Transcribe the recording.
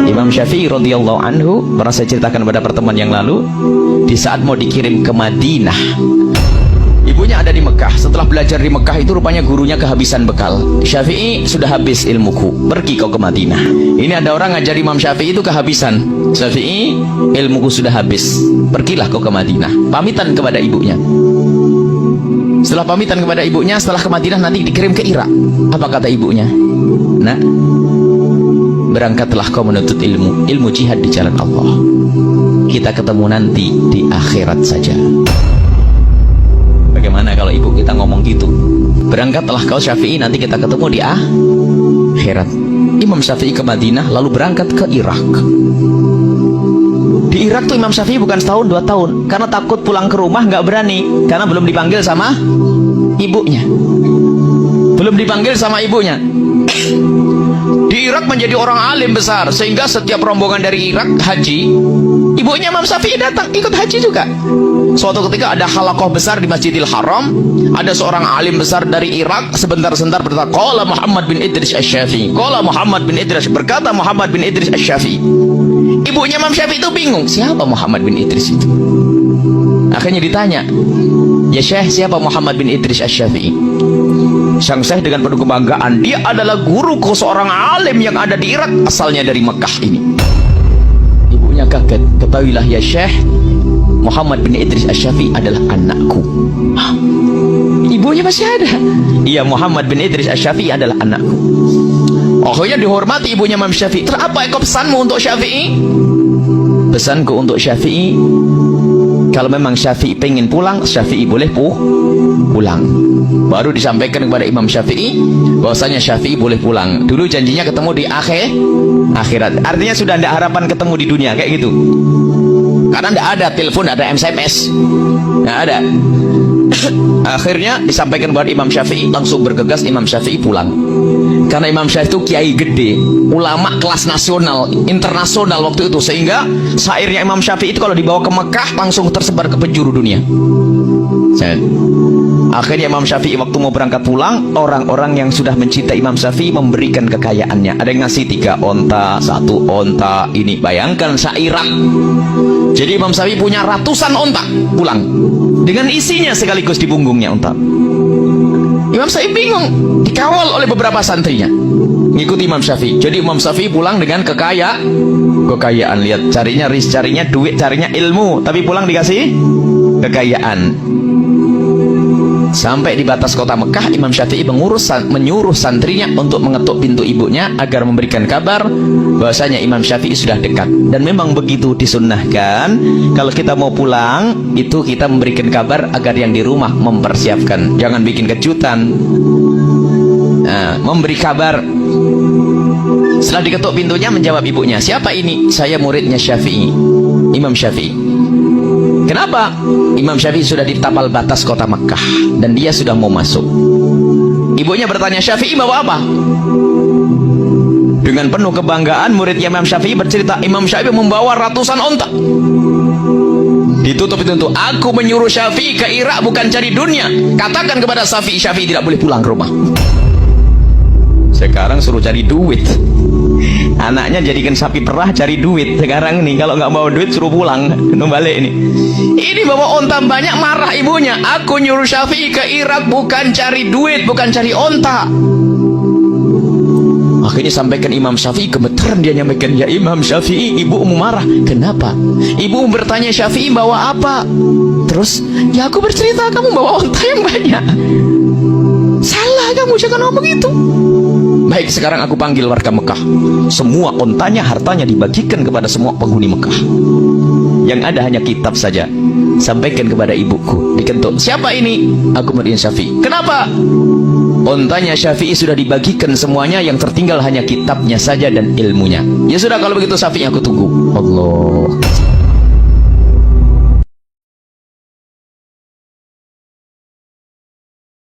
Imam Syafi'i radhiyallahu anhu, pernah saya ceritakan pada pertemuan yang lalu, di saat mau dikirim ke Madinah, ibunya ada di Mekah. Setelah belajar di Mekah itu rupanya gurunya kehabisan bekal. Syafi'i, sudah habis ilmuku, pergi kau ke Madinah. Ini ada orang ngajar Imam Syafi'i itu kehabisan. Syafi'i, ilmuku sudah habis, pergilah kau ke Madinah. Pamitan kepada ibunya. Setelah pamitan kepada ibunya, setelah ke Madinah nanti dikirim ke Irak. Apa kata ibunya? Nah, berangkatlah kau menuntut ilmu, ilmu jihad di jalan Allah. Kita ketemu nanti di akhirat saja. Bagaimana kalau ibu kita ngomong gitu? Berangkatlah kau Syafi'i, nanti kita ketemu di akhirat. Imam Syafi'i ke Madinah, lalu berangkat ke Irak. Di Irak tuh Imam Syafi'i bukan setahun 2 tahun, karena takut pulang ke rumah, nggak berani, karena belum dipanggil sama ibunya. Belum dipanggil sama ibunya. Di Irak menjadi orang alim besar, sehingga setiap rombongan dari Irak haji, ibunya Imam Syafi'i datang ikut haji juga. Suatu ketika ada halaqah besar di Masjidil Haram, ada seorang alim besar dari Irak sebentar-sebentar berkata, qala Muhammad bin Idris Asy-Syafi'i, qala Muhammad bin Idris, berkata Muhammad bin Idris Asy-Syafi'i. Ibunya Imam Syafi'i itu bingung, siapa Muhammad bin Idris itu? Akhirnya ditanya, ya Syekh, siapa Muhammad bin Idris Asy-Syafi'i? Sang Syekh dengan penuh kebanggaan, dia adalah guruku, seorang alim yang ada di Irak, asalnya dari Mekah ini. Ibunya kaget, ketahuilah ya Syekh, Muhammad bin Idris Asy-Syafi'i adalah anakku. Hah? Ibunya masih ada? Iya, Muhammad bin Idris Asy-Syafi'i adalah anakku. Akhirnya dihormati ibunya Imam Syafi'i. Terus apa pesanmu untuk Syafi'i? Pesanku untuk Syafi'i, kalau memang Syafi'i pengen pulang, Syafi'i boleh pulang. Baru disampaikan kepada Imam Syafi'i bahwasanya Syafi'i boleh pulang. Dulu janjinya ketemu di akhirat. Artinya sudah tidak harapan ketemu di dunia kayak gitu. Karena tidak ada telepon, tidak ada SMS, tidak ada. Akhirnya disampaikan kepada Imam Syafi'i, langsung bergegas Imam Syafi'i pulang. Karena Imam Syafi'i itu kiai gede, ulama kelas nasional, internasional waktu itu, sehingga syairnya Imam Syafi'i itu kalau dibawa ke Mekah langsung tersebar ke penjuru dunia. Akhirnya Imam Syafi'i waktu mau berangkat pulang, orang-orang yang sudah mencintai Imam Syafi'i memberikan kekayaannya. Ada yang ngasih 3 onta, 1 onta. Ini bayangkan se-Irak. Jadi Imam Syafi'i punya ratusan onta pulang, dengan isinya sekaligus di punggungnya onta. Imam Syafi'i bingung, dikawal oleh beberapa santrinya ngikuti Imam Syafi'i. Jadi Imam Syafi'i pulang dengan kekayaan. Lihat, carinya duit, carinya ilmu, tapi pulang dikasih kekayaan. Sampai di batas kota Mekah, Imam Syafi'i menyuruh santrinya untuk mengetuk pintu ibunya agar memberikan kabar bahwasanya Imam Syafi'i sudah dekat. Dan memang begitu disunnahkan, kalau kita mau pulang itu kita memberikan kabar agar yang di rumah mempersiapkan, jangan bikin kejutan. Nah, memberi kabar. Setelah diketuk pintunya, menjawab ibunya, siapa ini? Saya muridnya Syafi'i, Imam Syafi'i. Kenapa? Imam Syafi'i sudah di tapal batas kota Mekah dan dia sudah mau masuk. Ibunya bertanya, Syafi'i bawa apa? Dengan penuh kebanggaan muridnya Imam Syafi'i bercerita, Imam Syafi'i membawa ratusan onta. Ditutup pintu, aku menyuruh Syafi'i ke Irak bukan cari dunia. Katakan kepada Syafi'i, Syafi'i tidak boleh pulang ke rumah. Sekarang suruh cari duit. Anaknya jadikan sapi perah cari duit. Sekarang nih kalau nggak bawa duit suruh pulang, balik ini. Ini bawa onta banyak, marah ibunya. Aku nyuruh Syafi'i ke Irak bukan cari duit, bukan cari onta. Akhirnya sampaikan Imam Syafi'i, gemetaran dia nyampaikan, ya Imam Syafi'i, ibumu marah. Kenapa? Ibu bertanya Syafi'i bawa apa? Terus, ya aku bercerita kamu bawa onta yang banyak. Salah kamu, jangan ngomong itu. Baik, sekarang aku panggil warga Mekah. Semua ontanya, hartanya dibagikan kepada semua penghuni Mekah. Yang ada hanya kitab saja. Sampaikan kepada ibuku, diketuk, siapa ini? Aku murid Syafi'i. Kenapa? Ontanya Syafi'i sudah dibagikan semuanya, yang tertinggal hanya kitabnya saja dan ilmunya. Ya sudah, kalau begitu Syafi'i aku tunggu. Allah.